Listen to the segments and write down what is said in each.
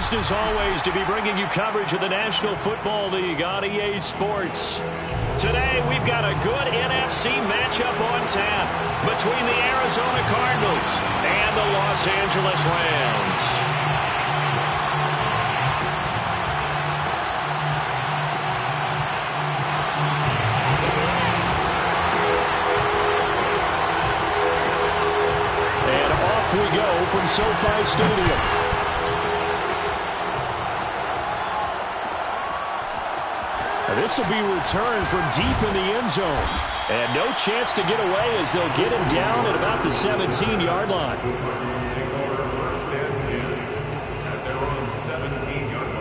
Pleased as always to be bringing you coverage of the National Football League on EA Sports. Today we've got a good NFC matchup on tap between the Arizona Cardinals and the Los Angeles Rams. And off we go from SoFi Stadium. This will be returned from deep in the end zone. And no chance to get away as they'll get him down at about the 17-yard line. Take over first and 10 at their own 17-yard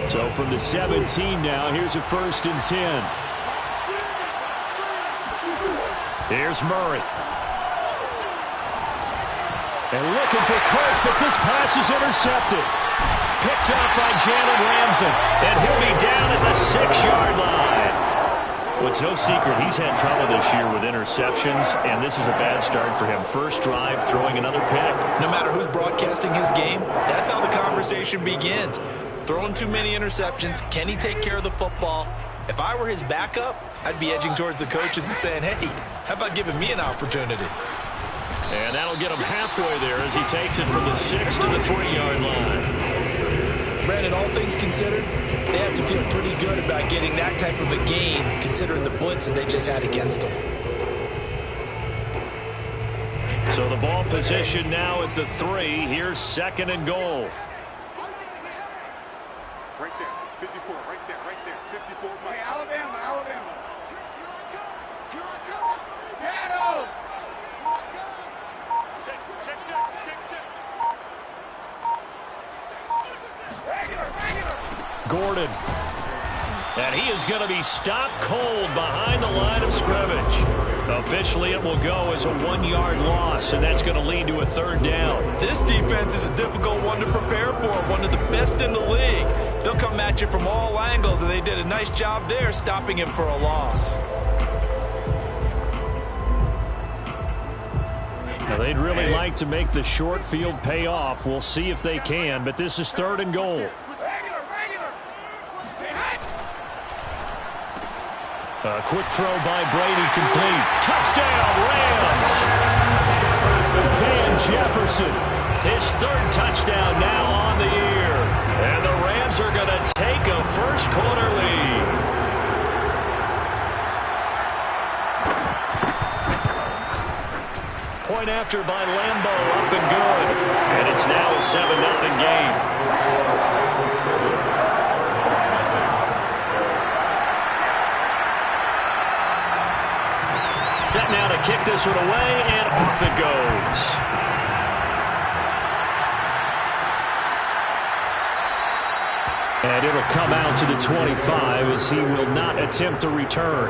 line. So from the 17 now, here's a first and 10. Here's Murray. And looking for Kirk, but this pass is intercepted. Picked up by Jalen Ramsey. And he'll be down at the 6-yard line. Well, it's no secret he's had trouble this year with interceptions, and this is a bad start for him. First drive, throwing another pick. No matter who's broadcasting his game, that's how the conversation begins. Throwing too many interceptions. Can he take care of the football? If I were his backup, I'd be edging towards the coaches and saying, hey, how about giving me an opportunity? And that'll get him halfway there as he takes it from the 6 to the 3-yard line. Brandon, all things considered, they have to feel pretty good about getting that type of a gain considering the blitz that they just had against them. So the ball position now at the 3. Here's second and goal. Right there, 54, right there, 54. Hey, Alabama. Shadow! Gordon. And he is going to be stopped cold behind the line of scrimmage. Officially, it will go as a 1-yard loss, and that's going to lead to a third down. This defense is a difficult one to prepare for, one of the best in the league. They'll come at you from all angles, and they did a nice job there stopping him for a loss. Now, they'd really like to make the short field pay off. We'll see if they can, but this is third and goal. A quick throw by Brady, complete. Touchdown, Rams! Van Jefferson, his third touchdown now on the year. And the Rams are going to take a first-quarter lead. Point after by Lambo, up and good. And it's now a 7-0 game. Set now to kick this one away, and off it goes. And it'll come out to the 25 as he will not attempt to return.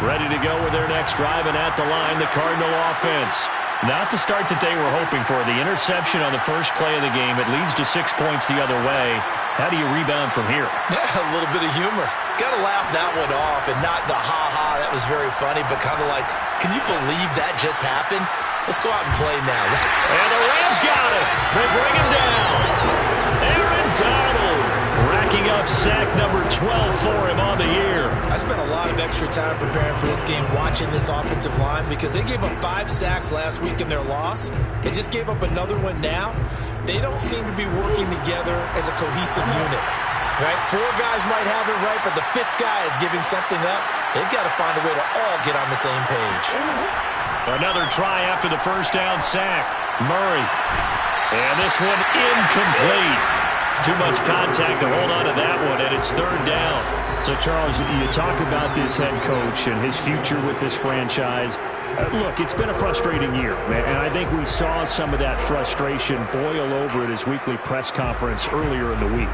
Ready to go with their next drive, and at the line, the Cardinal offense. Not the start that they were hoping for. The interception on the first play of the game. It leads to 6 points the other way. How do you rebound from here? Yeah, a little bit of humor. Got to laugh that one off, and not the ha-ha, that was very funny, but kind of like, can you believe that just happened? Let's go out and play now. And the Rams got it. They bring him down. Aaron Donald racking up sack number 12 for him on the year. I spent a lot of extra time preparing for this game, watching this offensive line, because they gave up 5 sacks last week in their loss. They just gave up another one now. They don't seem to be working together as a cohesive unit. Right? 4 guys might have it right, but the 5th guy is giving something up. They've got to find a way to all get on the same page. Another try after the first down sack. Murray. And this one incomplete. Too much contact to hold on to that one, and it's third down. So, Charles, you talk about this head coach and his future with this franchise. Look, it's been a frustrating year, man, and I think we saw some of that frustration boil over at his weekly press conference earlier in the week.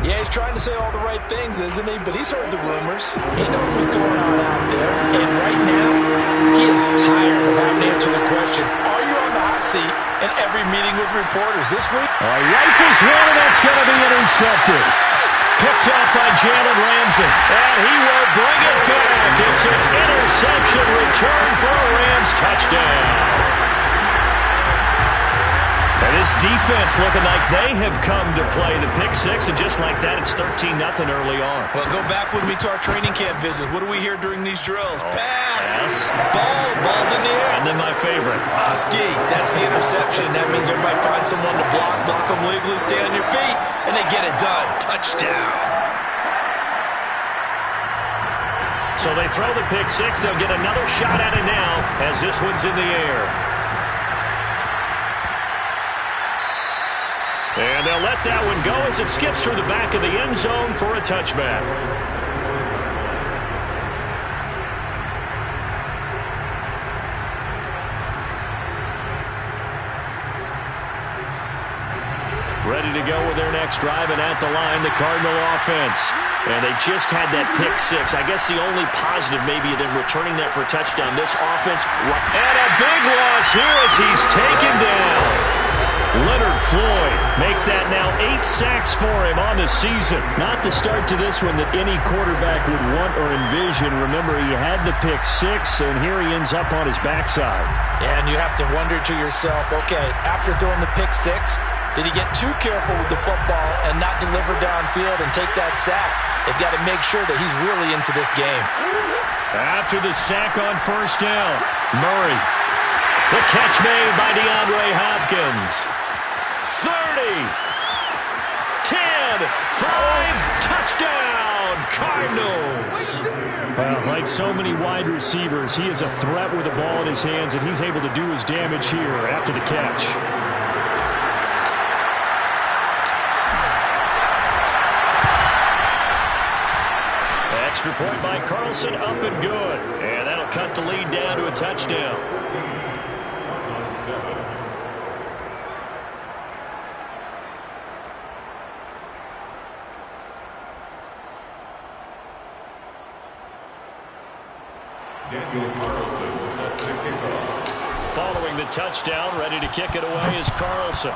Yeah, he's trying to say all the right things, isn't he? But he's heard the rumors. He knows what's going on out there. And right now, he is tired of having to answer the question, are you on the seat in every meeting with reporters this week. Rifles one, and that's going to be intercepted. Picked up by Jalen Ramsey, and he will bring it back. It's an interception return for a Rams touchdown. And this defense looking like they have come to play the pick six, and just like that, it's 13-0 early on. Well, go back with me to our training camp visit. What do we hear during these drills? Pass. Ball's in the air. And then my favorite. Ski, that's the interception. That means everybody finds someone to block them legally, stay on your feet, and they get it done. Touchdown. So they throw the pick six. They'll get another shot at it now as this one's in the air. And they'll let that one go as it skips through the back of the end zone for a touchback. Ready to go with their next drive, and at the line, the Cardinal offense. And they just had that pick six. I guess the only positive maybe than returning that for a touchdown. This offense, and a big loss here as he's taken down. Leonard Floyd make that now 8 sacks for him on the season. Not the start to this one that any quarterback would want or envision. Remember, he had the pick six, and here he ends up on his backside. And you have to wonder to yourself, okay, after throwing the pick six, did he get too careful with the football and not deliver downfield and take that sack? They've got to make sure that he's really into this game. After the sack on first down, Murray. The catch made by DeAndre Hopkins. 30, 10, 5, touchdown, Cardinals. Well, like so many wide receivers, he is a threat with the ball in his hands, and he's able to do his damage here after the catch. Extra point by Carlson, up and good. And that'll cut the lead down to a touchdown. Daniel Carlson set to kick off. Following the touchdown, ready to kick it away is Carlson.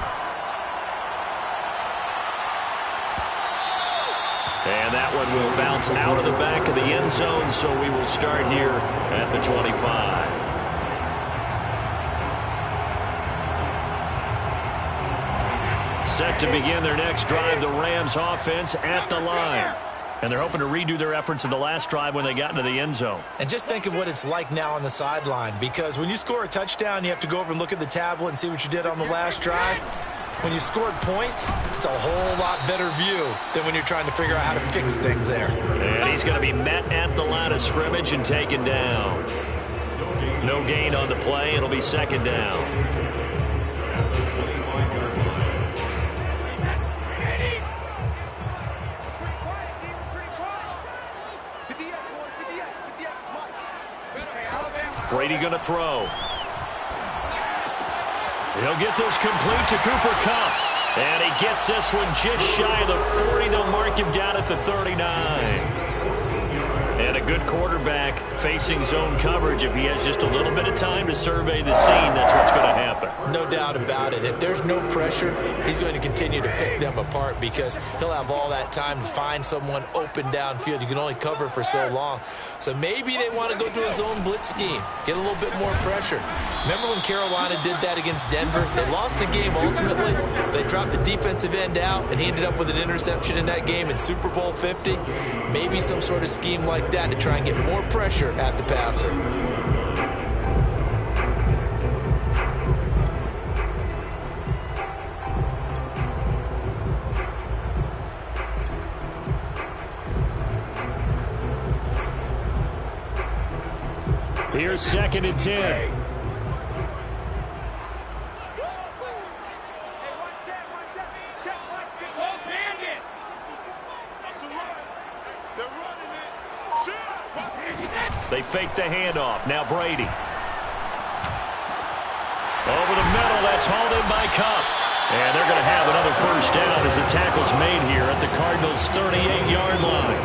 And that one will bounce out of the back of the end zone, so we will start here at the 25. Set to begin their next drive, the Rams offense at the line. And they're hoping to redo their efforts in the last drive when they got into the end zone. And just think of what it's like now on the sideline, because when you score a touchdown, you have to go over and look at the tablet and see what you did on the last drive. When you scored points, it's a whole lot better view than when you're trying to figure out how to fix things there. And he's going to be met at the line of scrimmage and taken down. No gain on the play. It'll be second down. Brady going to throw. He'll get this complete to Cooper Kupp. And he gets this one just shy of the 40. They'll mark him down at the 39. And a good quarterback facing zone coverage. If he has just a little bit of time to survey the scene, that's what's going to happen. No doubt about it. If there's no pressure, he's going to continue to pick them apart because he'll have all that time to find someone open downfield. You can only cover for so long. So maybe they want to go to a zone blitz scheme, get a little bit more pressure. Remember when Carolina did that against Denver? They lost the game ultimately. They dropped the defensive end out, and he ended up with an interception in that game in Super Bowl 50. Maybe some sort of scheme like that to try and get more pressure at the passer. Here's second and 10. They fake the handoff. Now Brady. Over the middle, that's hauled in by Kupp. And they're going to have another first down as the tackle's made here at the Cardinals' 38-yard line.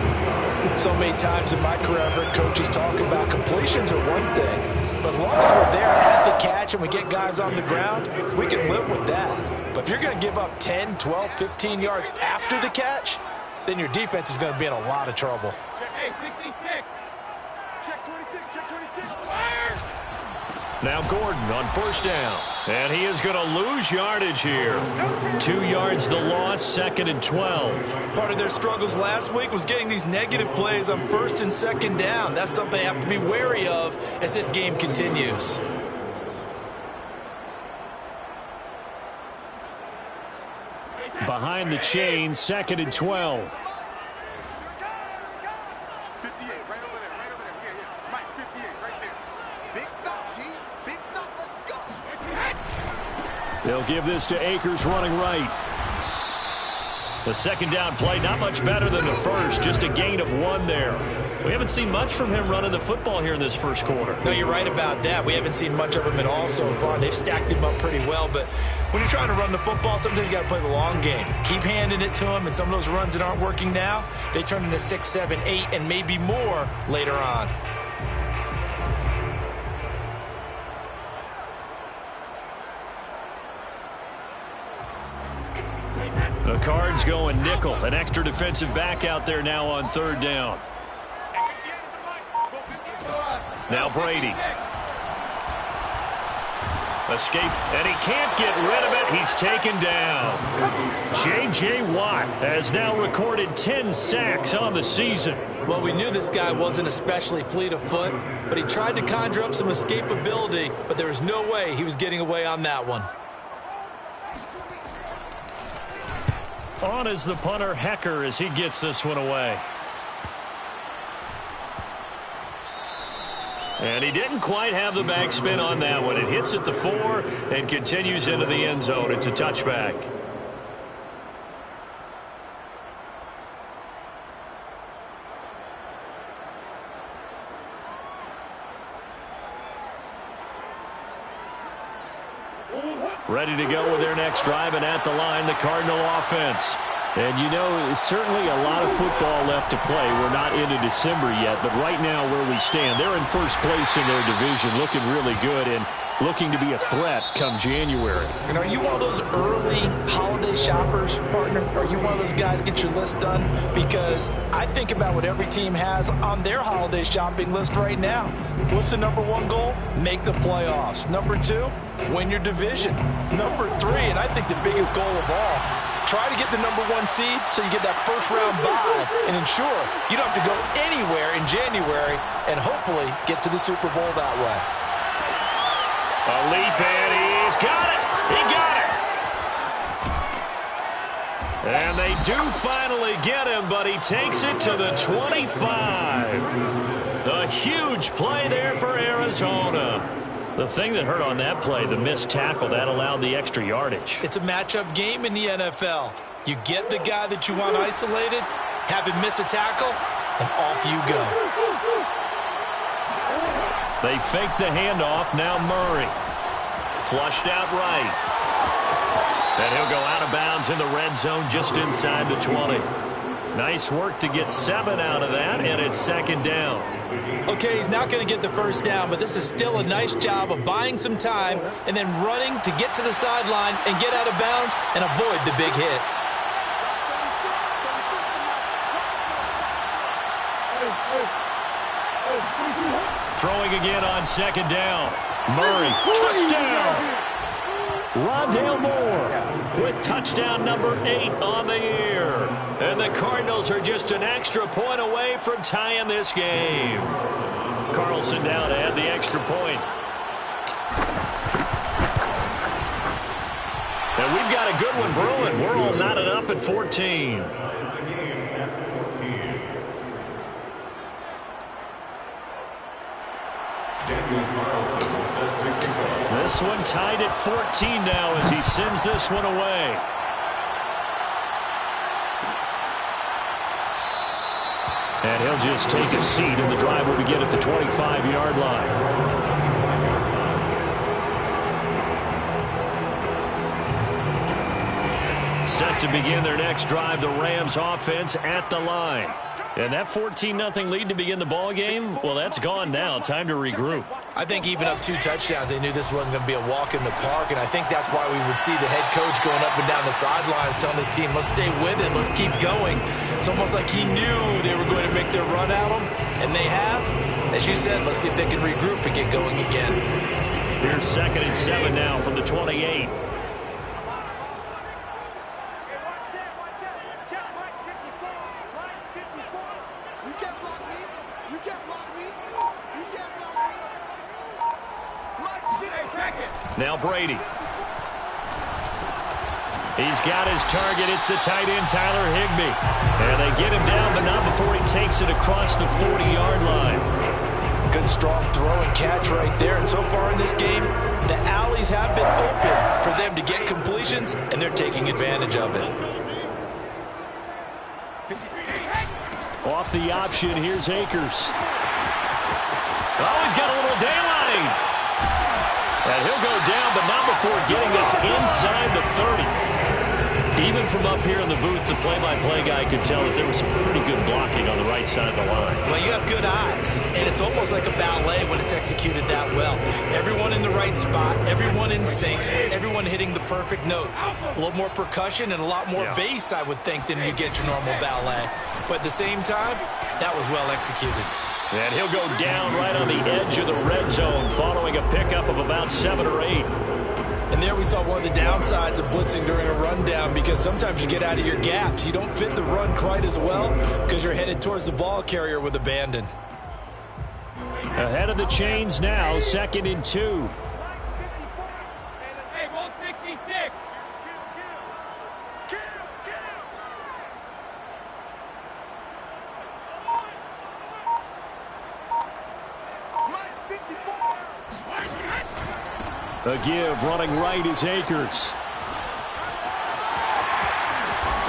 So many times in my career, I've heard coaches talk about completions are one thing, But as long as we're there at the catch and we get guys on the ground, we can live with that. But if you're going to give up 10, 12, 15 yards after the catch, then your defense is going to be in a lot of trouble. Hey, check 26, check 26. Fire! Now Gordon on first down. And he is going to lose yardage here. 2 yards the loss, 2nd and 12. Part of their struggles last week was getting these negative plays on 1st and 2nd down. That's something they have to be wary of as this game continues. Behind the chain, 2nd and 12. 58, right over there, right over there. Yeah. Mike, 58, right there. Big stop, D. Big stop, let's go. They'll give this to Akers running right. The 2nd down play, not much better than the first, just a gain of 1 there. We haven't seen much from him running the football here in this first quarter. No, you're right about that. We haven't seen much of him at all so far. They've stacked him up pretty well, but when you're trying to run the football, sometimes you got to play the long game. Keep handing it to him, and some of those runs that aren't working now, they turn into 6, 7, 8, and maybe more later on. The Cards going nickel. An extra defensive back out there now on 3rd down. Now Brady. Escape, and he can't get rid of it. He's taken down. J.J. Watt has now recorded 10 sacks on the season. Well, we knew this guy wasn't especially fleet of foot, but he tried to conjure up some escapability, but there was no way he was getting away on that one. On is the punter, Hecker, as he gets this one away. And he didn't quite have the backspin on that one. It hits at the 4 and continues into the end zone. It's a touchback. Ready to go with their next drive, and at the line, the Cardinal offense. And, you know, certainly a lot of football left to play. We're not into December yet, but right now where we stand, they're in first place in their division, looking really good and looking to be a threat come January. And are you one of those early holiday shoppers, partner? Are you one of those guys get your list done? Because I think about what every team has on their holiday shopping list right now. What's the number 1 goal? Make the playoffs. Number 2, win your division. Number 3, and I think the biggest goal of all, try to get the number 1 seed so you get that first-round bye and ensure you don't have to go anywhere in January and hopefully get to the Super Bowl that way. A leap, and he's got it. He got it. And they do finally get him, but he takes it to the 25. A huge play there for Arizona. The thing that hurt on that play, the missed tackle, that allowed the extra yardage. It's a matchup game in the NFL. You get the guy that you want isolated, have him miss a tackle, and off you go. They fake the handoff. Now Murray. Flushed out right. And he'll go out of bounds in the red zone just inside the 20. Nice work to get 7 out of that, and it's 2nd down. Okay, he's not going to get the first down, but this is still a nice job of buying some time and then running to get to the sideline and get out of bounds and avoid the big hit. Throwing again on 2nd down. Murray, touchdown. Rondale Moore with touchdown number 8 on the year. And the Cardinals are just an extra point away from tying this game. Carlson down to add the extra point. And we've got a good one brewing. We're all knotted up at 14. This one tied at 14 now as he sends this one away. And he'll just take a seat, and the drive will begin at the 25-yard line. Set to begin their next drive, the Rams offense at the line. And that 14-0 lead to begin the ball game, well, that's gone now. Time to regroup. I think even up 2 touchdowns, they knew this wasn't going to be a walk in the park, and I think that's why we would see the head coach going up and down the sidelines telling his team, let's stay with it, let's keep going. It's almost like he knew they were going to make their run at him, and they have. As you said, let's see if they can regroup and get going again. Here's 2nd and 7 now from the 28. Now Brady. He's got his target. It's the tight end, Tyler Higbee. And they get him down, but not before he takes it across the 40-yard line. Good, strong throw and catch right there. And so far in this game, the alleys have been open for them to get completions, and they're taking advantage of it. Off the option, here's Akers. Oh, he's got a little daylight. And he'll go down, but not before getting this inside the 30. Even from up here in the booth, the play-by-play guy could tell that there was some pretty good blocking on the right side of the line. Well, you have good eyes, and it's almost like a ballet when it's executed that well. Everyone in the right spot, everyone in sync, everyone hitting the perfect notes. A little more percussion and a lot more bass, I would think, than you get your normal ballet. But at the same time, that was well executed. And he'll go down right on the edge of the red zone following a pickup of about 7 or 8. And there we saw one of the downsides of blitzing during a rundown, because sometimes you get out of your gaps. You don't fit the run quite as well because you're headed towards the ball carrier with abandon. Ahead of the chains now, 2nd and 2. A give, running right is Akers.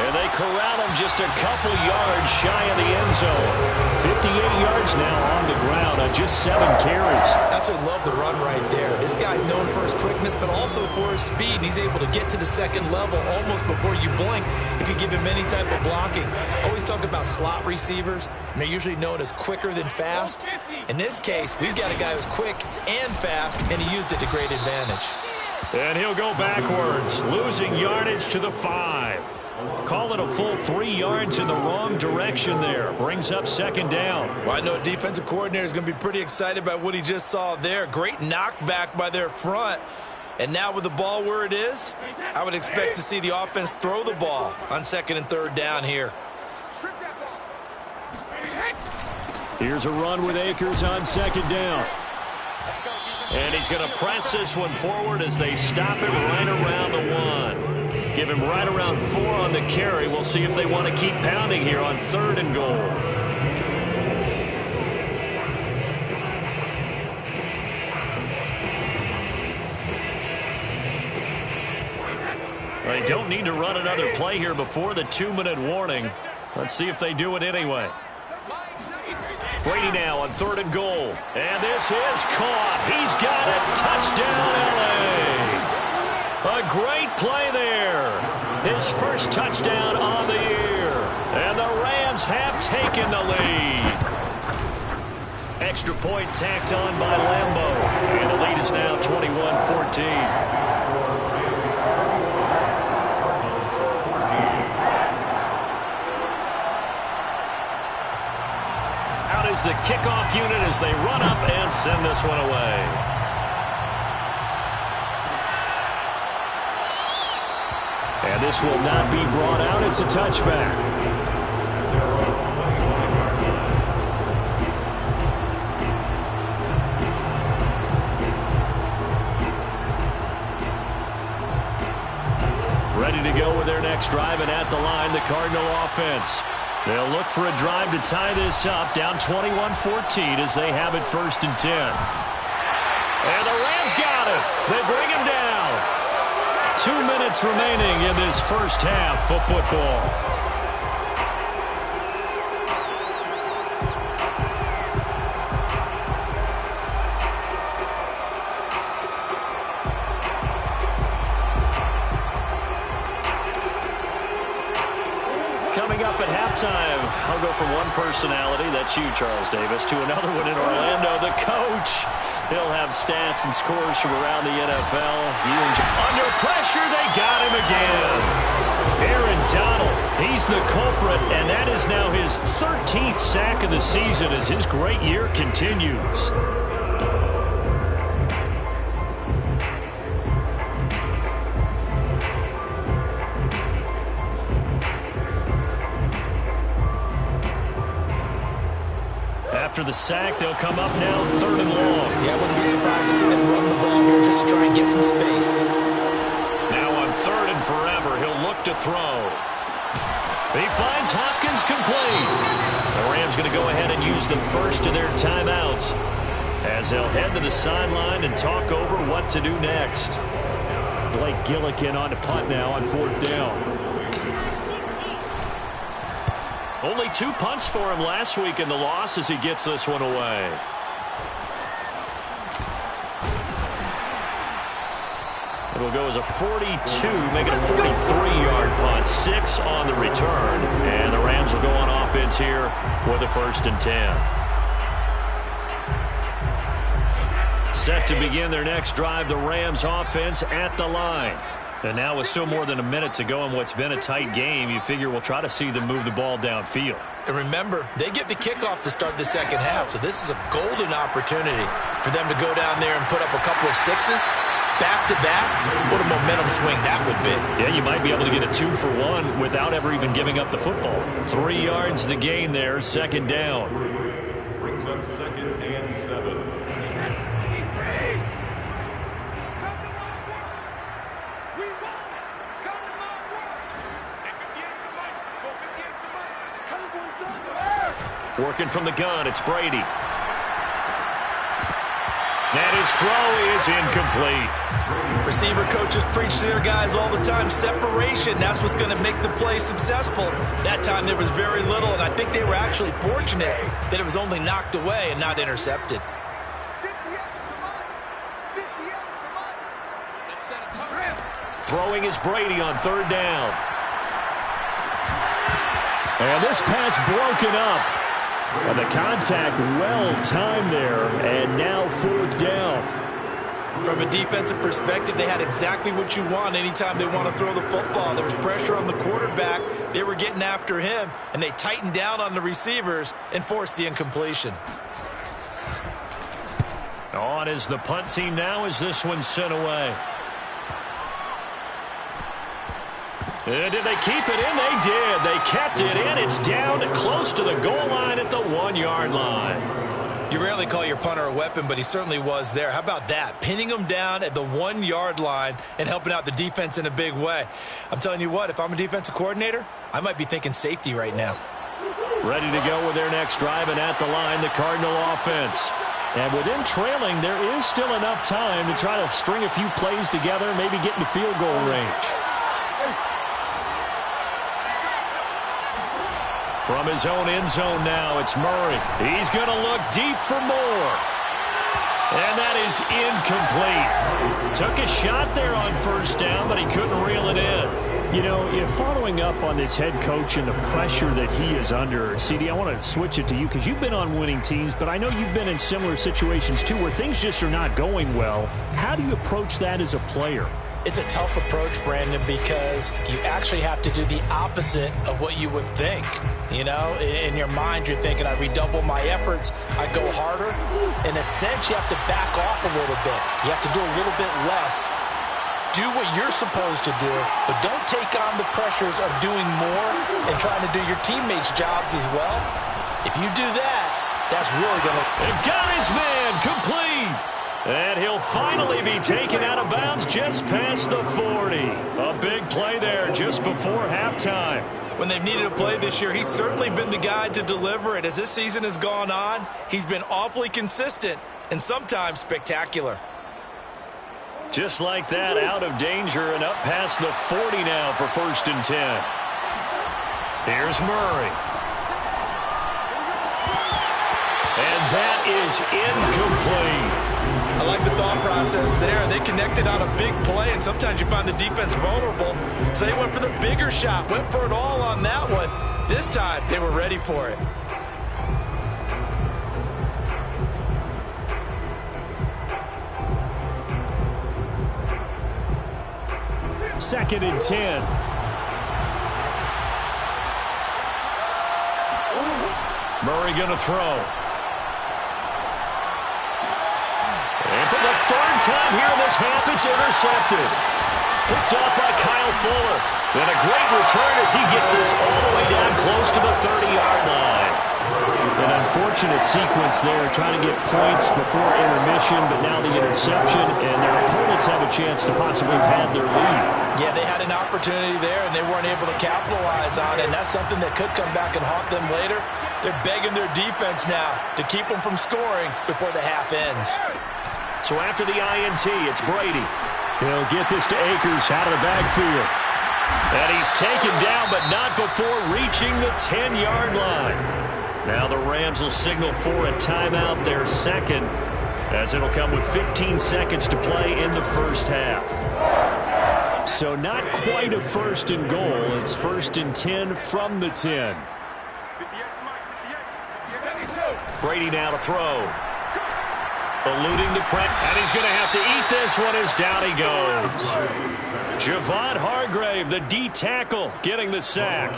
And they corral him just a couple yards shy of the end zone. 58 yards now on the ground on just 7 carries. That's what I love the run right there. This guy's known for his quickness, but also for his speed. And he's able to get to the second level almost before you blink if you give him any type of blocking. I always talk about slot receivers, and they're usually known as quicker than fast. In this case, we've got a guy who's quick and fast, and he used it to great advantage. And he'll go backwards, losing yardage to the 5. Call it a full 3 yards in the wrong direction there. Brings up 2nd down. Well, I know a defensive coordinator is going to be pretty excited about what he just saw there. Great knockback by their front. And now with the ball where it is, I would expect to see the offense throw the ball on 2nd and 3rd down here. Here's a run with Akers on 2nd down. And he's going to press this one forward as they stop him right around the 1. Give him right around 4 on the carry. We'll see if they want to keep pounding here on 3rd and goal. They don't need to run another play here before the 2-minute warning. Let's see if they do it anyway. Brady now on 3rd and goal. And this is caught. He's got it. Touchdown, L.A. A great play there. His first touchdown on the year. And the Rams have taken the lead. Extra point tacked on by Lambeau. And the lead is now 21-14. Is the kickoff unit as they run up and send this one away. And this will not be brought out. It's a touchback. Ready to go with their next drive, and at the line, the Cardinal offense. They'll look for a drive to tie this up, down 21-14 as they have it 1st and 10. And the Rams got it. They bring him down. 2 minutes remaining in this first half of football. Coming up at halftime, a we'll go from one personality, that's you, Charles Davis, to another one in Orlando. The coach, he'll have stats and scores from around the NFL. Under pressure, they got him again. Aaron Donald, he's the culprit, and that is now his 13th sack of the season as his great year continues. After the sack, they'll come up now, 3rd and long. Yeah, I wouldn't be surprised to see them run the ball here just to try and get some space. Now on 3rd and forever, he'll look to throw. He finds Hopkins complete. The Rams going to go ahead and use the first of their timeouts as they'll head to the sideline and talk over what to do next. Blake Gillikin on to punt now on 4th down. Only 2 punts for him last week in the loss as he gets this one away. It'll go as a 42, make it a 43-yard punt. 6 on the return. And the Rams will go on offense here with a 1st and 10. Set to begin their next drive, the Rams offense at the line. And now with still more than a minute to go in what's been a tight game, you figure we'll try to see them move the ball downfield. And remember, they get the kickoff to start the second half, so this is a golden opportunity for them to go down there and put up a couple of sixes back-to-back. What a momentum swing that would be. Yeah, you might be able to get a 2-for-1 without ever even giving up the football. 3 yards the gain there, 2nd down. Brings up 2nd and 7. Working from the gun, it's Brady. And his throw is incomplete. Receiver coaches preach to their guys all the time. Separation, that's what's going to make the play successful. That time there was very little, and I think they were actually fortunate that it was only knocked away and not intercepted. Throwing is Brady on 3rd down. And this pass broken up. And the contact well-timed there, and now 4th down. From a defensive perspective, they had exactly what you want anytime they want to throw the football. There was pressure on the quarterback. They were getting after him, and they tightened down on the receivers and forced the incompletion. On is the punt team now as this one's sent away. And did they keep it in? They did. They kept it in. It's down close to the goal line at the 1-yard line. You rarely call your punter a weapon, but he certainly was there. How about that? Pinning him down at the 1-yard line and helping out the defense in a big way. I'm telling you what, if I'm a defensive coordinator, I might be thinking safety right now. Ready to go with their next drive, and at the line, the Cardinal offense. And with them trailing, there is still enough time to try to string a few plays together, maybe get into field goal range. From his own end zone now, it's Murray. He's going to look deep for more. And that is incomplete. Took a shot there on 1st down, but he couldn't reel it in. You know, following up on this head coach and the pressure that he is under, CD, I want to switch it to you because you've been on winning teams, but I know you've been in similar situations too where things just are not going well. How do you approach that as a player? It's a tough approach, Brandon, because you actually have to do the opposite of what you would think. You know, in your mind, you're thinking, I redouble my efforts, I go harder. In a sense, you have to back off a little bit. You have to do a little bit less. Do what you're supposed to do, but don't take on the pressures of doing more and trying to do your teammates' jobs as well. If you do that, that's really going to... And got his man complete. And he'll finally be taken out of bounds just past the 40. A big play there just before halftime. When they've needed a play this year, he's certainly been the guy to deliver it. As this season has gone on, he's been awfully consistent and sometimes spectacular. Just like that, out of danger and up past the 40 now for 1st and 10. Here's Murray. And that is incomplete. I like the thought process there. They connected on a big play, and sometimes you find the defense vulnerable. So they went for the bigger shot, went for it all on that one. This time, they were ready for it. Second and 10. Murray going to throw. And for the third time here in this half, it's intercepted. Picked off by Kyle Fuller. And a great return as he gets this all the way down close to the 30-yard line. An unfortunate sequence there, trying to get points before intermission, but now the interception, and their opponents have a chance to possibly pad their lead. Yeah, they had an opportunity there, and they weren't able to capitalize on it, and that's something that could come back and haunt them later. They're begging their defense now to keep them from scoring before the half ends. So after the INT, it's Brady. He'll get this to Akers out of the backfield. And he's taken down, but not before reaching the 10-yard line. Now the Rams will signal for a timeout, their second, as it'll come with 15 seconds to play in the first half. So not quite a first and goal. It's first and 10 from the 10. Brady now to throw. Eluding the press, and he's going to have to eat this one as down he goes. Javon Hargrave, the D tackle, getting the sack.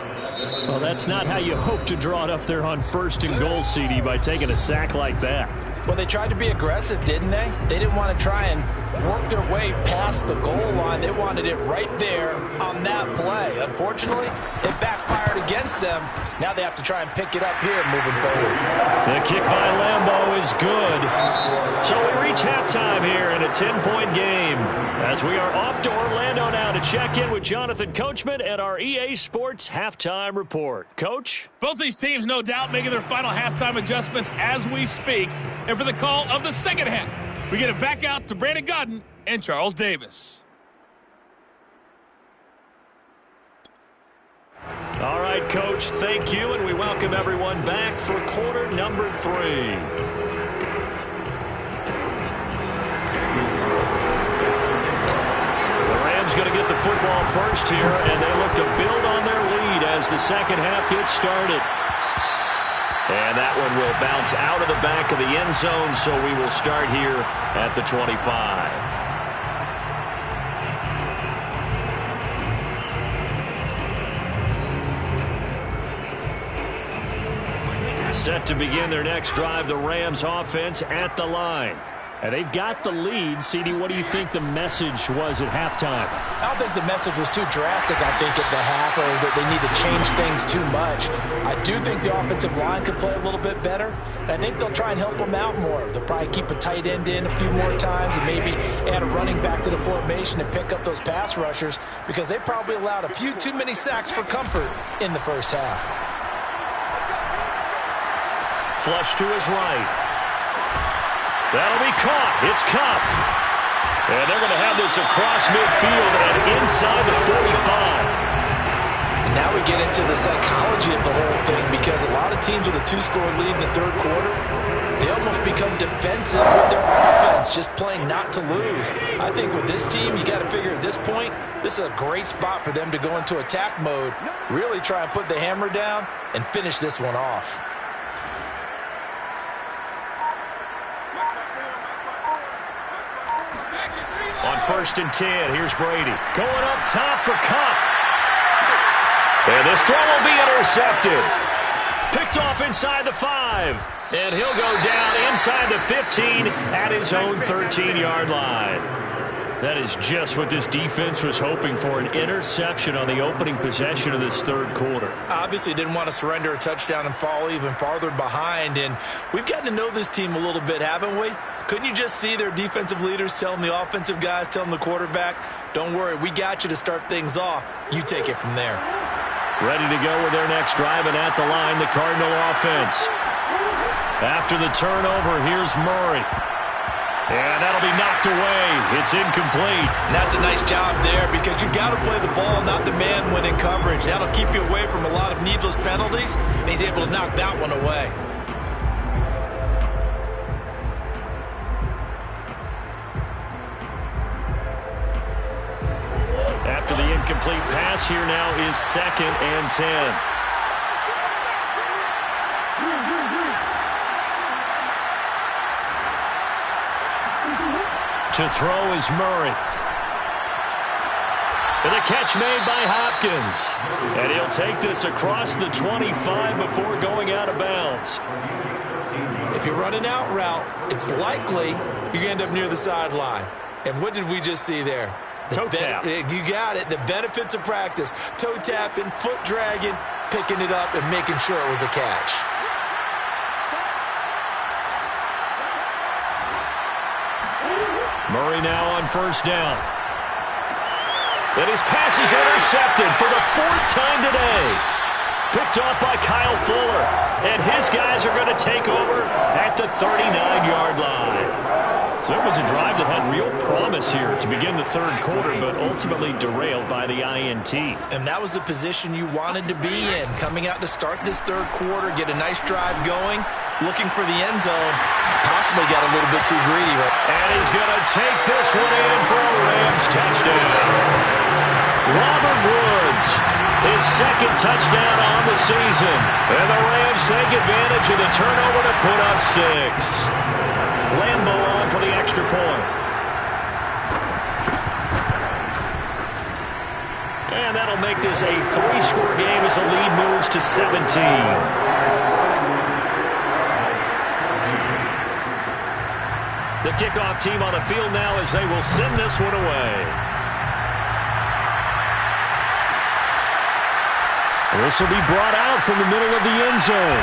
Well, that's not how you hope to draw it up there on first and goal, CD, by taking a sack like that. Well, they tried to be aggressive, didn't they? They didn't want to try and work their way past the goal line. They wanted it right there on that play. Unfortunately, it backfired against them. Now they have to try and pick it up here moving forward. The kick by Lambeau is good. So we reach halftime here in a 10-point game as we are off to Orlando now to check in with Jonathan Coachman and our EA Sports halftime report. Coach? Both these teams, no doubt, making their final halftime adjustments as we speak. And for the call of the second half, we get it back out to Brandon Gaudin and Charles Davis. All right, Coach, thank you, and we welcome everyone back for quarter number 3. The Rams going to get the football first here, and they look to build on their lead as the second half gets started. And that one will bounce out of the back of the end zone, so we will start here at the 25. Set to begin their next drive, the Rams offense at the line. And they've got the lead. CD, what do you think the message was at halftime? I don't think the message was too drastic, I think, at the half, or that they need to change things too much. I do think the offensive line could play a little bit better. And I think they'll try and help them out more. They'll probably keep a tight end in a few more times and maybe add a running back to the formation and pick up those pass rushers, because they probably allowed a few too many sacks for comfort in the first half. Flush to his right. That'll be caught. It's Kupp. And they're going to have this across midfield and inside the 45. So now we get into the psychology of the whole thing, because a lot of teams with a 2-score lead in the third quarter, they almost become defensive with their offense, just playing not to lose. I think with this team, you got to figure at this point, this is a great spot for them to go into attack mode, really try and put the hammer down and finish this one off. On first and 10, here's Brady. Going up top for Kupp. And this throw will be intercepted. Picked off inside the 5. And he'll go down inside the 15 at his own 13-yard line. That is just what this defense was hoping for, an interception on the opening possession of this third quarter. Obviously didn't want to surrender a touchdown and fall even farther behind. And we've gotten to know this team a little bit, haven't we? Couldn't you just see their defensive leaders telling the offensive guys, telling the quarterback, don't worry, we got you to start things off. You take it from there. Ready to go with their next drive, and at the line, the Cardinal offense. After the turnover, here's Murray. And that'll be knocked away. It's incomplete. And that's a nice job there, because you've got to play the ball, not the man when in coverage. That'll keep you away from a lot of needless penalties, and he's able to knock that one away. After the incomplete pass, here now is second and 10. To throw is Murray. And a catch made by Hopkins. And he'll take this across the 25 before going out of bounds. If you're running out route, it's likely you're going to end up near the sideline. And what did we just see there? Toe tap. You got it. The benefits of practice. Toe tapping, foot dragging, picking it up, and making sure it was a catch. Murray now on first down. And his pass is intercepted for the 4th time today. Picked off by Kyle Fuller. And his guys are going to take over at the 39-yard line. So it was a drive that had real promise here to begin the third quarter, but ultimately derailed by the INT. And that was the position you wanted to be in, coming out to start this third quarter, get a nice drive going, looking for the end zone. Possibly got a little bit too greedy. Right? And he's going to take this one in for a Rams touchdown. Robert Woods, his second touchdown on the season. And the Rams take advantage of the turnover to put up 6. Lambeau on for the extra point. And that'll make this a 3-score game as the lead moves to 17. The kickoff team on the field now as they will send this one away. This will be brought out from the middle of the end zone.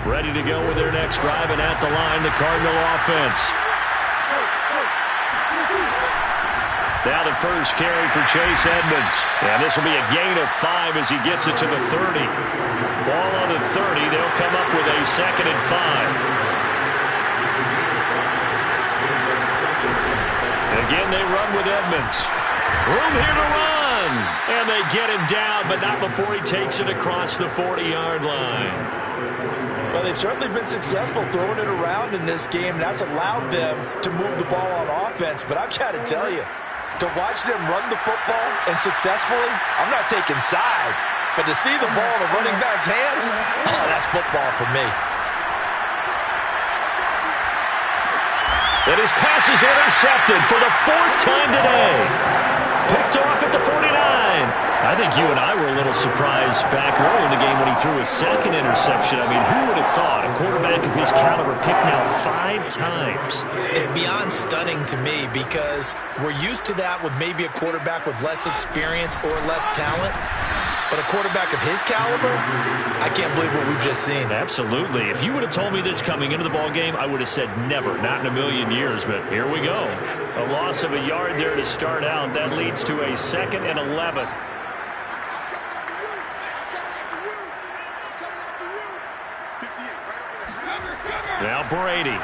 Ready to go with their next drive, and at the line, the Cardinal offense. Now the first carry for Chase Edmonds. And this will be a gain of 5 as he gets it to the 30. Ball on the 30. They'll come up with a 2nd and 5. Again, they run with Edmonds. Room here to run. And they get him down, but not before he takes it across the 40-yard line. Well, they've certainly been successful throwing it around in this game. That's allowed them to move the ball on offense. But I've got to tell you, to watch them run the football and successfully, I'm not taking sides. But to see the ball in a running back's hands, oh, that's football for me. And his pass is intercepted for the 4th time today. Picked off at the 49. I think you and I were a little surprised back early in the game when he threw his 2nd interception. I mean, who would have thought a quarterback of his caliber picked now 5 times? It's beyond stunning to me because we're used to that with maybe a quarterback with less experience or less talent. But a quarterback of his caliber, I can't believe what we've just seen. Absolutely. If you would have told me this coming into the ball game, I would have said never, not in a million years. But here we go. A loss of a yard there to start out. That leads to a 2nd and 11. Now Brady.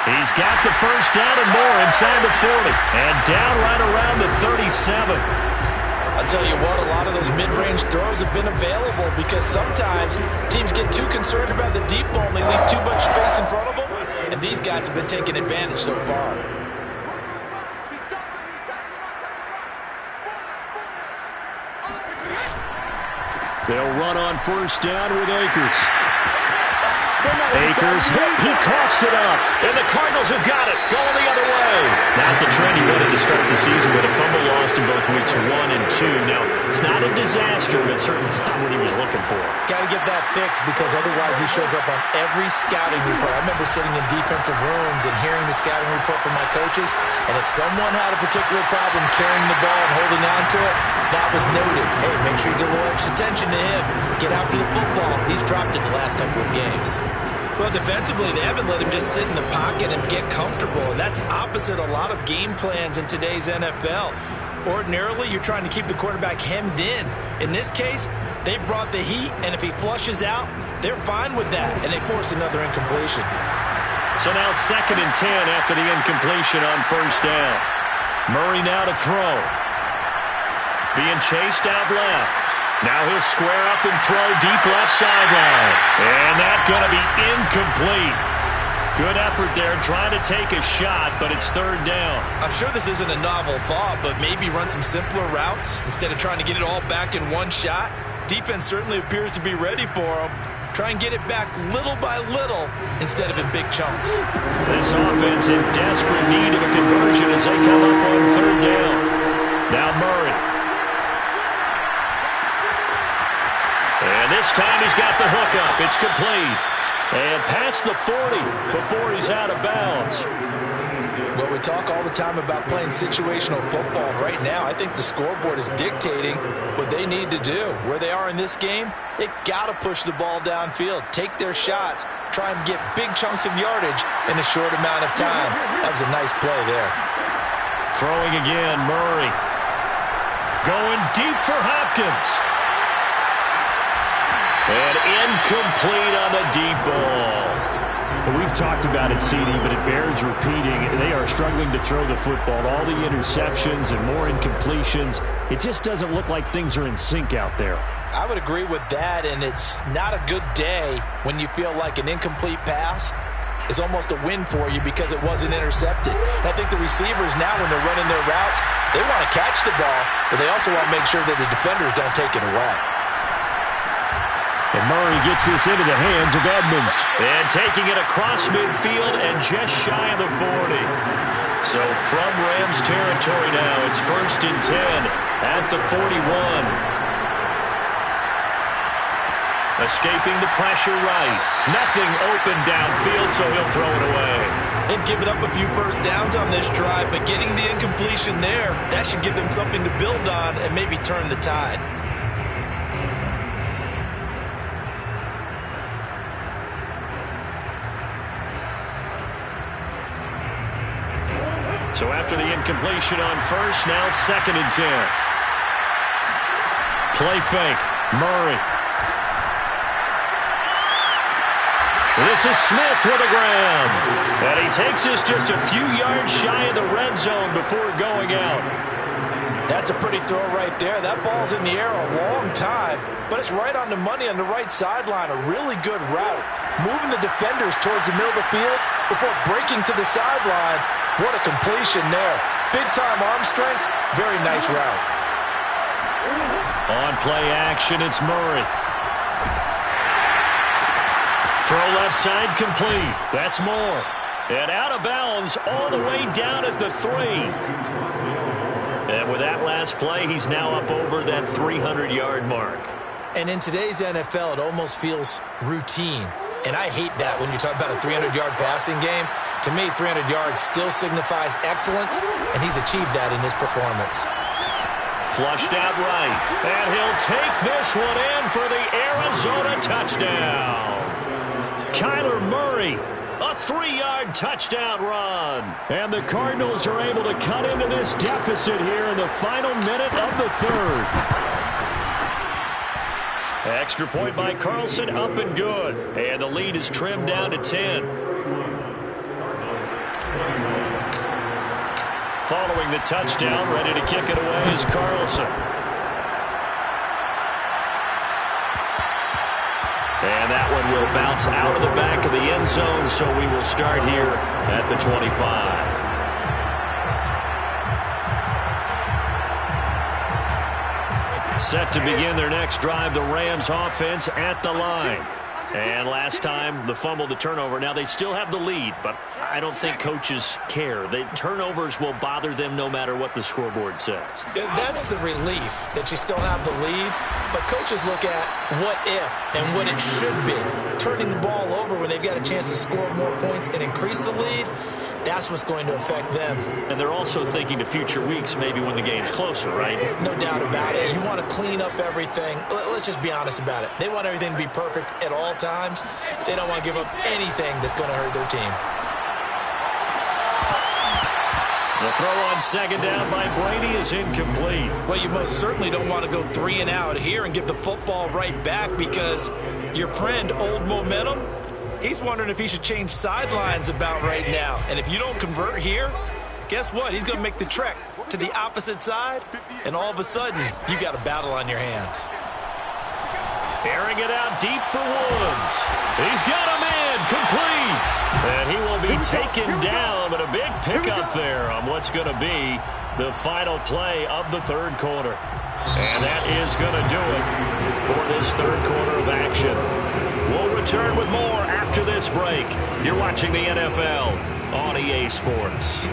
He's got the first down and more inside the 40. And down right around the 37. I'll tell you what, a lot of those mid-range throws have been available because sometimes teams get too concerned about the deep ball and they leave too much space in front of them. And these guys have been taking advantage so far. They'll run on first down with Akers. Akers, he coughs it up, and the Cardinals have got it, going the other way. Not the trend he wanted to start the season with a fumble lost in both weeks 1 and 2. Now, it's not a disaster, but certainly not what he was looking for. Got to get that fixed because otherwise he shows up on every scouting report. I remember sitting in defensive rooms and hearing the scouting report from my coaches, and if someone had a particular problem carrying the ball and holding on to it, that was noted. Hey, make sure you get a little extra attention to him. Get after the football. He's dropped it the last couple of games. Well, defensively, they haven't let him just sit in the pocket and get comfortable, and that's opposite a lot of game plans in today's NFL. Ordinarily, you're trying to keep the quarterback hemmed in. In this case, they brought the heat, and if he flushes out, they're fine with that, and they force another incompletion. So now 2nd and 10 after the incompletion on first down. Murray now to throw. Being chased out left. Now he'll square up and throw deep left sideline. And that's going to be incomplete. Good effort there trying to take a shot, but it's third down. I'm sure this isn't a novel thought, but maybe run some simpler routes instead of trying to get it all back in one shot. Defense certainly appears to be ready for him. Try and get it back little by little instead of in big chunks. This offense in desperate need of a conversion as they come up on third down. Now Murray. And this time he's got the hook up. It's complete. And past the 40 before he's out of bounds. Well, we talk all the time about playing situational football. Right now, I think the scoreboard is dictating what they need to do. Where they are in this game, they've got to push the ball downfield, take their shots, try and get big chunks of yardage in a short amount of time. That was a nice play there. Throwing again, Murray. Going deep for Hopkins. And incomplete on the deep ball. Well, we've talked about it, CD, but it bears repeating. They are struggling to throw the football. All the interceptions and more incompletions. It just doesn't look like things are in sync out there. I would agree with that, and it's not a good day when you feel like an incomplete pass is almost a win for you because it wasn't intercepted. And I think the receivers now, when they're running their routes, they want to catch the ball, but they also want to make sure that the defenders don't take it away. And Murray gets this into the hands of Edmonds. And taking it across midfield and just shy of the 40. So from Rams territory now, it's 1st and 10 at the 41. Escaping the pressure right. Nothing open downfield, so he'll throw it away. They've given up a few first downs on this drive, but getting the incompletion there, that should give them something to build on and maybe turn the tide. So after the incompletion on first, now 2nd and 10. Play fake. Murray. This is Smith with a grab. And he takes us just a few yards shy of the red zone before going out. That's a pretty throw right there. That ball's in the air a long time, but it's right on the money on the right sideline. A really good route. Moving the defenders towards the middle of the field before breaking to the sideline. What a completion there. Big-time arm strength. Very nice route. On play action, it's Murray. Throw left side complete. That's more. And out of bounds all the way down at the 3. And with that last play, he's now up over that 300-yard mark. And in today's NFL, it almost feels routine. And I hate that when you talk about a 300-yard passing game. To me, 300 yards still signifies excellence, and he's achieved that in this performance. Flushed out right. And he'll take this one in for the Arizona touchdown. Kyler Murray, a 3-yard touchdown run. And the Cardinals are able to cut into this deficit here in the final minute of the 3rd. Extra point by Carlson, up and good. And the lead is trimmed down to 10. Following the touchdown, ready to kick it away is Carlson. And that one will bounce out of the back of the end zone, so we will start here at the 25. Set to begin their next drive, the Rams offense at the line. And last time, the fumble, the turnover. Now, they still have the lead, but I don't think coaches care. The turnovers will bother them no matter what the scoreboard says. That's the relief that you still have the lead, but coaches look at what if and what it should be. Turning the ball over when they've got a chance to score more points and increase the lead, that's what's going to affect them. And they're also thinking to future weeks, maybe when the game's closer, right? No doubt about it. You want to clean up everything. Let's just be honest about it. They want everything to be perfect at all times. They don't want to give up anything that's going to hurt their team. The throw on 2nd down by Brady is incomplete. Well, you most certainly don't want to go 3 and out here and give the football right back because your friend, Old Momentum, he's wondering if he should change sidelines about right now. And if you don't convert here, guess what? He's going to make the trek to the opposite side, and all of a sudden, you got a battle on your hands. Airing it out deep for Woods. He's got him in, complete. And he will be taken down, but a big pickup there on what's going to be the final play of the third quarter. And that is going to do it for this third quarter of action. We'll return with more after this break. You're watching the NFL on EA Sports.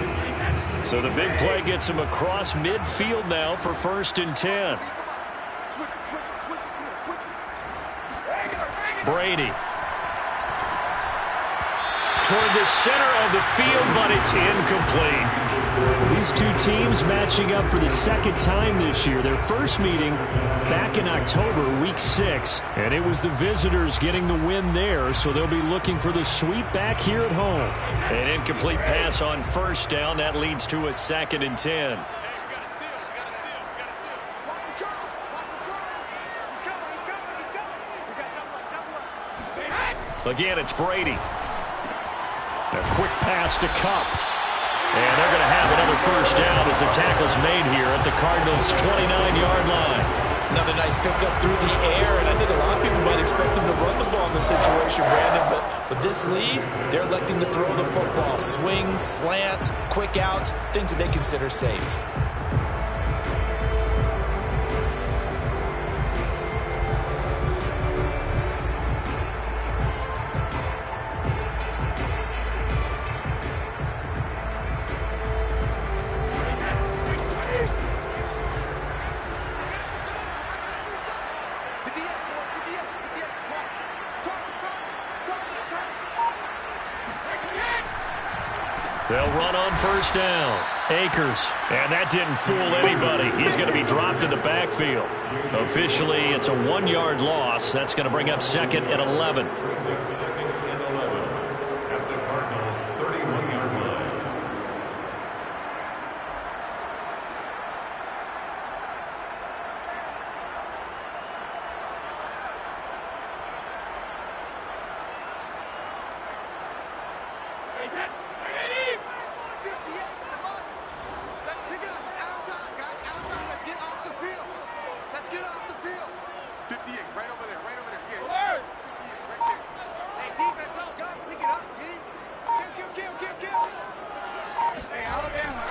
So the big play gets him across midfield now for 1st and 10. Brady. Toward the center of the field, but it's incomplete. These two teams matching up for the second time this year. Their first meeting back in October, week 6, and it was the visitors getting the win there, so they'll be looking for the sweep back here at home. An incomplete pass on 1st down. That leads to a 2nd and 10. Again, it's Brady. A quick pass to Kupp. And they're going to have another 1st down as the tackle's made here at the Cardinals' 29-yard line. Another nice pickup through the air, and I think a lot of people might expect them to run the ball in this situation, Brandon, but with this lead, they're electing to throw the football. Swings, slants, quick outs, things that they consider safe. They'll run on 1st down. Akers. And that didn't fool anybody. He's going to be dropped in the backfield. Officially, it's a 1-yard loss. That's going to bring up 2nd and 11. Brings up 2nd and 11 at the Cardinals' 31-yard line.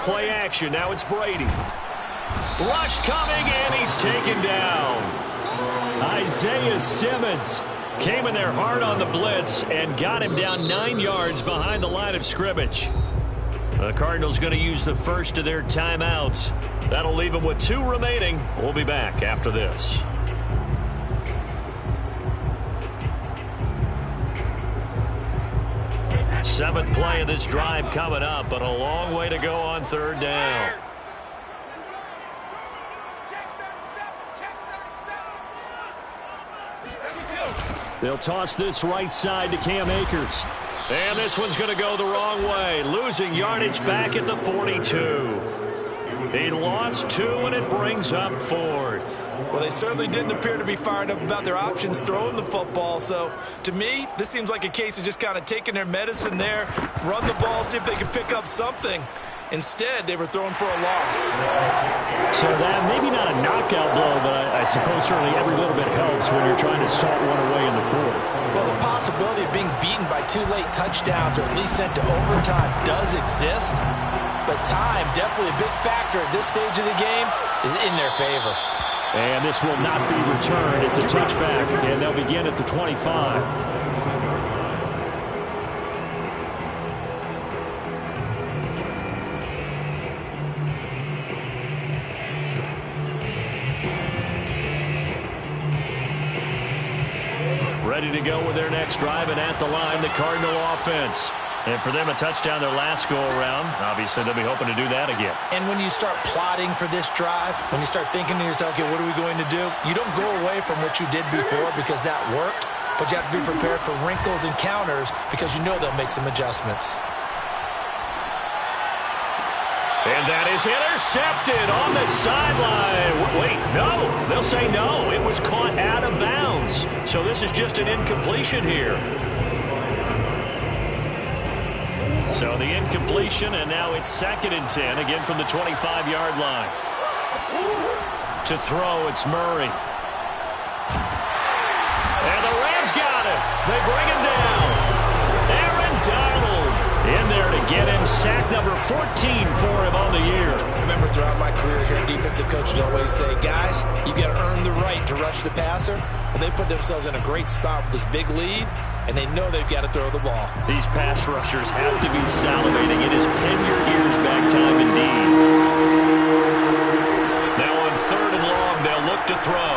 Play action. Now it's Brady. Rush coming, and he's taken down. Isaiah Simmons Came in there hard on the blitz and got him down 9 yards behind the line of scrimmage. The Cardinals going to use the first of their timeouts. That'll leave them with 2 remaining. We'll be back after this. Seventh play of this drive coming up, but a long way to go on 3rd down. They'll toss this right side to Cam Akers. And this one's going to go the wrong way, losing yardage back at the 42. He lost 2, and it brings up 4th. Well, they certainly didn't appear to be fired up about their options throwing the football. So, to me, this seems like a case of just kind of taking their medicine there, run the ball, see if they can pick up something. Instead, they were throwing for a loss. So that maybe not a knockout blow, but I suppose certainly every little bit helps when you're trying to salt one away in the 4th. Well, the possibility of being beaten by 2 late touchdowns or at least sent to overtime does exist. But time, definitely a big factor at this stage of the game, is in their favor. And this will not be returned. It's a touchback, and they'll begin at the 25. Ready to go with their next drive, and at the line, the Cardinal offense. And for them, a touchdown their last go-around. Obviously, they'll be hoping to do that again. And when you start plotting for this drive, when you start thinking to yourself, okay, what are we going to do? You don't go away from what you did before because that worked, but you have to be prepared for wrinkles and counters because you know they'll make some adjustments. And that is intercepted on the sideline. Wait, no. They'll say no. It was caught out of bounds. So this is just an incompletion here. So the incompletion, and now it's 2nd and 10, again from the 25-yard line. To throw, it's Murray. And the Rams got him. They bring him down. Aaron Donald in there to get him. Sack number 14 for him on the year. I remember throughout my career here, defensive coaches always say, guys, you got to earn the right to rush the passer. Well, they put themselves in a great spot with this big lead, and they know they've got to throw the ball. These pass rushers have to be salivating. It is pin your ears back time indeed. Now on 3rd and long, they'll look to throw.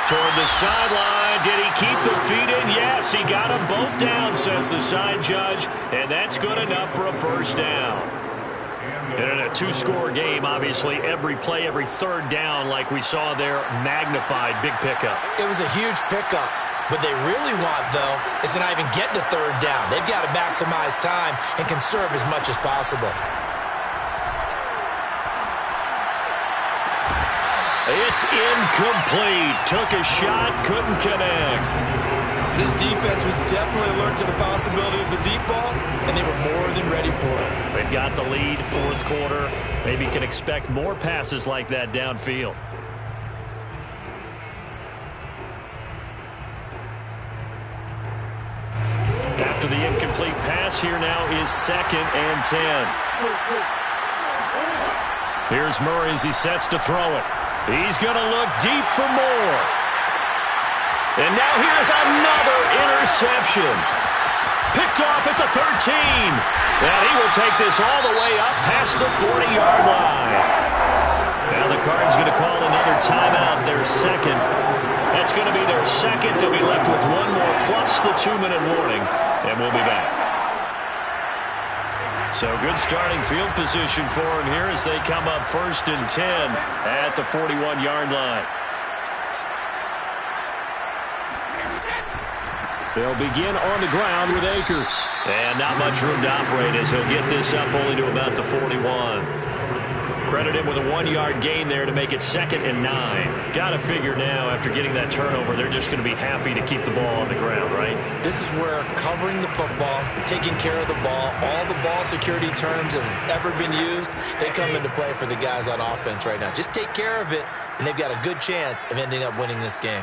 Toward the sideline. Did he keep the feet in? Yes, he got them both down, says the side judge, and that's good enough for a first down. And in a 2-score game, obviously, every play, every 3rd down, like we saw there, magnified. Big pickup. It was a huge pickup. What they really want, though, is to not even get to 3rd down. They've got to maximize time and conserve as much as possible. It's incomplete. Took a shot, couldn't connect. This defense was definitely alert to the possibility of the deep ball, and they were more than ready for it. They've got the lead, 4th quarter. Maybe can expect more passes like that downfield. After the incomplete pass, here now is 2nd and 10. Here's Murray as he sets to throw it. He's going to look deep for more. And now here's another interception. Picked off at the 13. And he will take this all the way up past the 40-yard line. Now the Cards going to call another timeout, their 2nd. That's going to be their 2nd. They'll be left with 1 more plus the 2-minute warning. And we'll be back. So good starting field position for him here as they come up 1st and 10 at the 41-yard line. They'll begin on the ground with Akers. And not much room to operate as he'll get this up only to about the 41. Credit him with a 1-yard gain there to make it 2nd and 9. Got to figure now after getting that turnover, they're just going to be happy to keep the ball on the ground, right? This is where covering the football, taking care of the ball, all the ball security terms that have ever been used, they come into play for the guys on offense right now. Just take care of it, and they've got a good chance of ending up winning this game.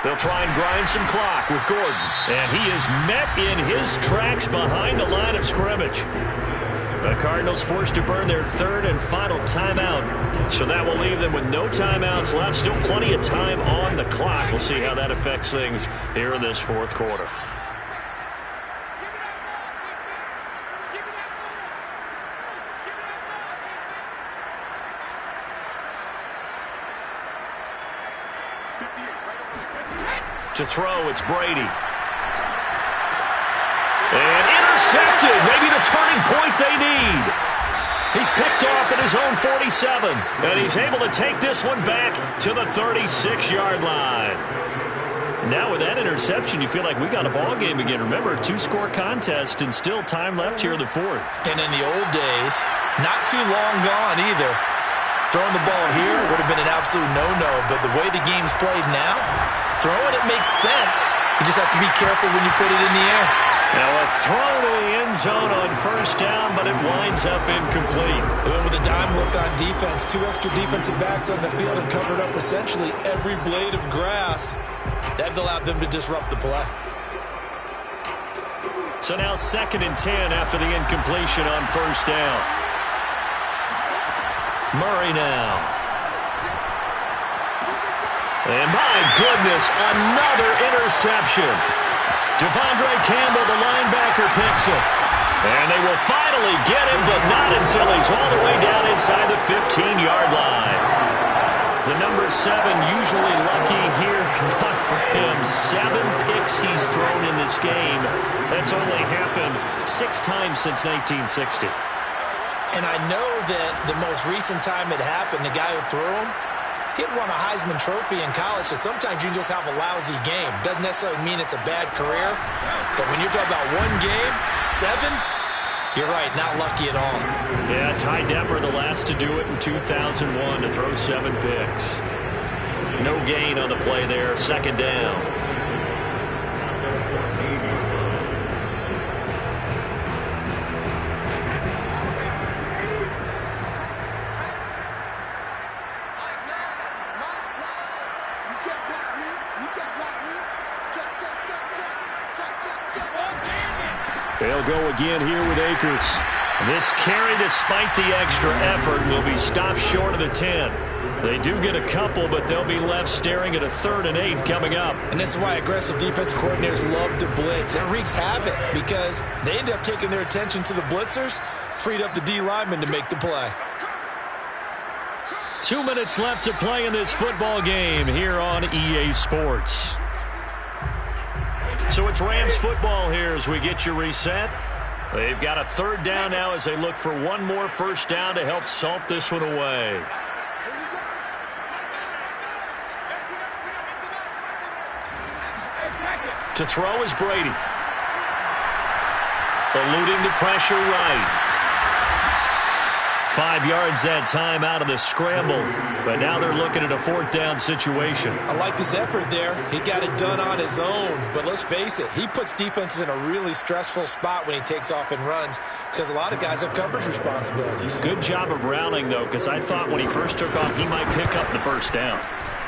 They'll try and grind some clock with Gordon. And he is met in his tracks behind the line of scrimmage. The Cardinals forced to burn their 3rd and final timeout. So that will leave them with no timeouts left. Still plenty of time on the clock. We'll see how that affects things here in this 4th quarter. To throw, it's Brady. And intercepted. Maybe the turning point they need. He's picked off at his own 47. And he's able to take this one back to the 36-yard line. Now with that interception, you feel like we got a ball game again. Remember, 2-score contest and still time left here in the 4th. And in the old days, not too long gone either. Throwing the ball here would have been an absolute no-no. But the way the game's played now, throwing it makes sense. You just have to be careful when you put it in the air. Now a throw to the end zone on 1st down, but it winds up incomplete. And with a dime look on defense, 2 extra defensive backs on the field have covered up essentially every blade of grass. That allowed them to disrupt the play. So now 2nd and 10 after the incompletion on 1st down. Murray now. And my goodness, another interception. Devondre Campbell, the linebacker, picks him. And they will finally get him, but not until he's all the way down inside the 15-yard line. The number 7 usually lucky here, not for him. 7 picks he's thrown in this game. That's only happened 6 times since 1960. And I know that the most recent time it happened, the guy who threw him, he had won a Heisman Trophy in college, so sometimes you just have a lousy game. Doesn't necessarily mean it's a bad career, but when you're talking about one game, 7, you're right, not lucky at all. Yeah, Ty Detmer, the last to do it in 2001, to throw 7 picks. No gain on the play there, 2nd down. They'll go again here with Akers. This carry, despite the extra effort, will be stopped short of the 10. They do get a couple, but they'll be left staring at a 3rd and 8 coming up. And this is why aggressive defensive coordinators love to blitz. It wreaks havoc because they end up taking their attention to the blitzers, freed up the D lineman to make the play. 2 minutes left to play in this football game here on EA Sports. So it's Rams football here as we get you reset. They've got a 3rd down now as they look for one more first down to help salt this one away. To throw is Brady. Eluding the pressure right. 5 yards that time out of the scramble. But now they're looking at a 4th down situation. I like his effort there. He got it done on his own. But let's face it, he puts defenses in a really stressful spot when he takes off and runs because a lot of guys have coverage responsibilities. Good job of rallying, though, because I thought when he first took off, he might pick up the first down.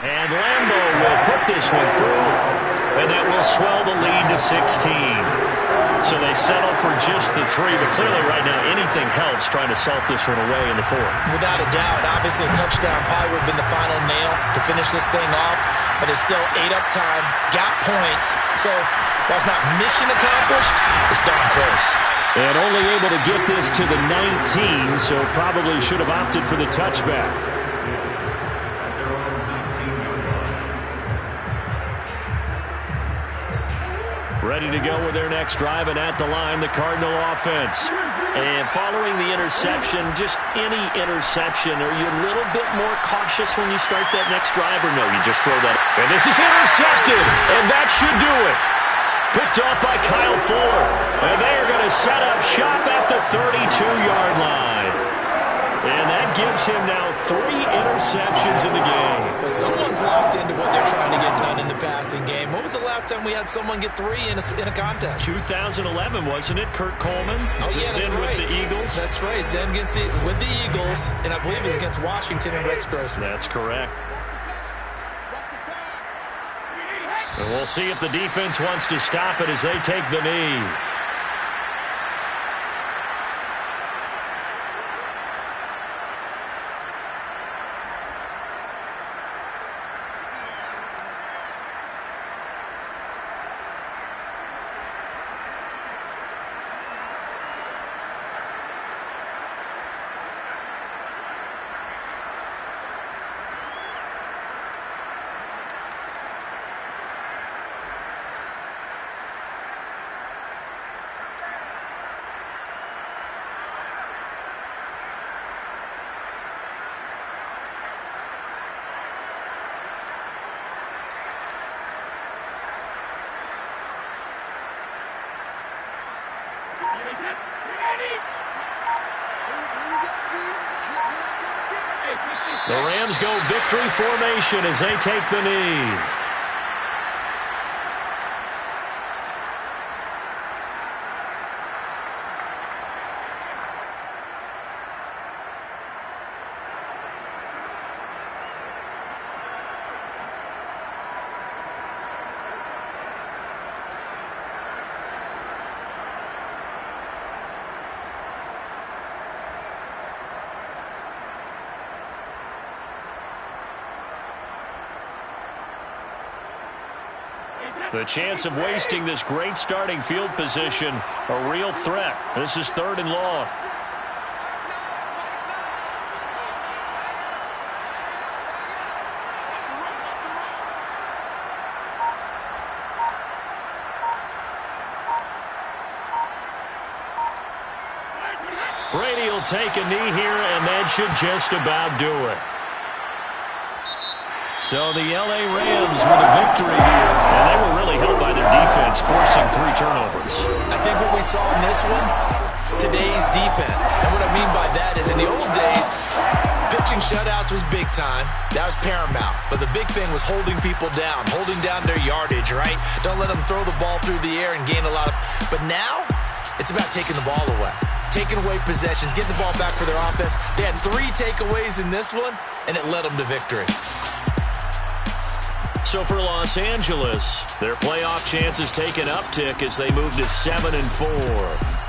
And Lambo will put this one through, and that will swell the lead to 16. So they settle for just the 3, but clearly right now anything helps trying to salt this one away in the 4th. Without a doubt, obviously a touchdown probably would have been the final nail to finish this thing off, but it's still 8 up time, got points, so while it's not mission accomplished, it's darn close. And only able to get this to the 19, so probably should have opted for the touchback. Ready to go with their next drive, and at the line, the Cardinal offense. And following the interception, just any interception, are you a little bit more cautious when you start that next drive, or no, you just throw that? And this is intercepted, and that should do it. Picked off by Kyle Fuller, and they're going to set up shop at the 32-yard line. And that gives him now 3 interceptions in the game. Well, someone's locked into what they're trying to get done in the passing game. When was the last time we had someone get 3 in a contest? 2011, wasn't it? Kurt Coleman. Oh, yeah, that's then right. With the Eagles. That's right. Then with the Eagles, and I believe it was against Washington and Rex Grossman. That's correct. And we'll see if the defense wants to stop it as they take the knee. The Rams go victory formation as they take the knee. The chance of wasting this great starting field position, a real threat. This is 3rd and long. Brady will take a knee here, and that should just about do it. So the L.A. Rams with a victory here, and they were really helped by their defense, forcing 3 turnovers. I think what we saw in this one, today's defense. And what I mean by that is in the old days, pitching shutouts was big time. That was paramount. But the big thing was holding people down, holding down their yardage, right? Don't let them throw the ball through the air and gain a lot of... But now, it's about taking the ball away. Taking away possessions, getting the ball back for their offense. They had 3 takeaways in this one, and it led them to victory. So for Los Angeles, their playoff chances take an uptick as they move to 7-4.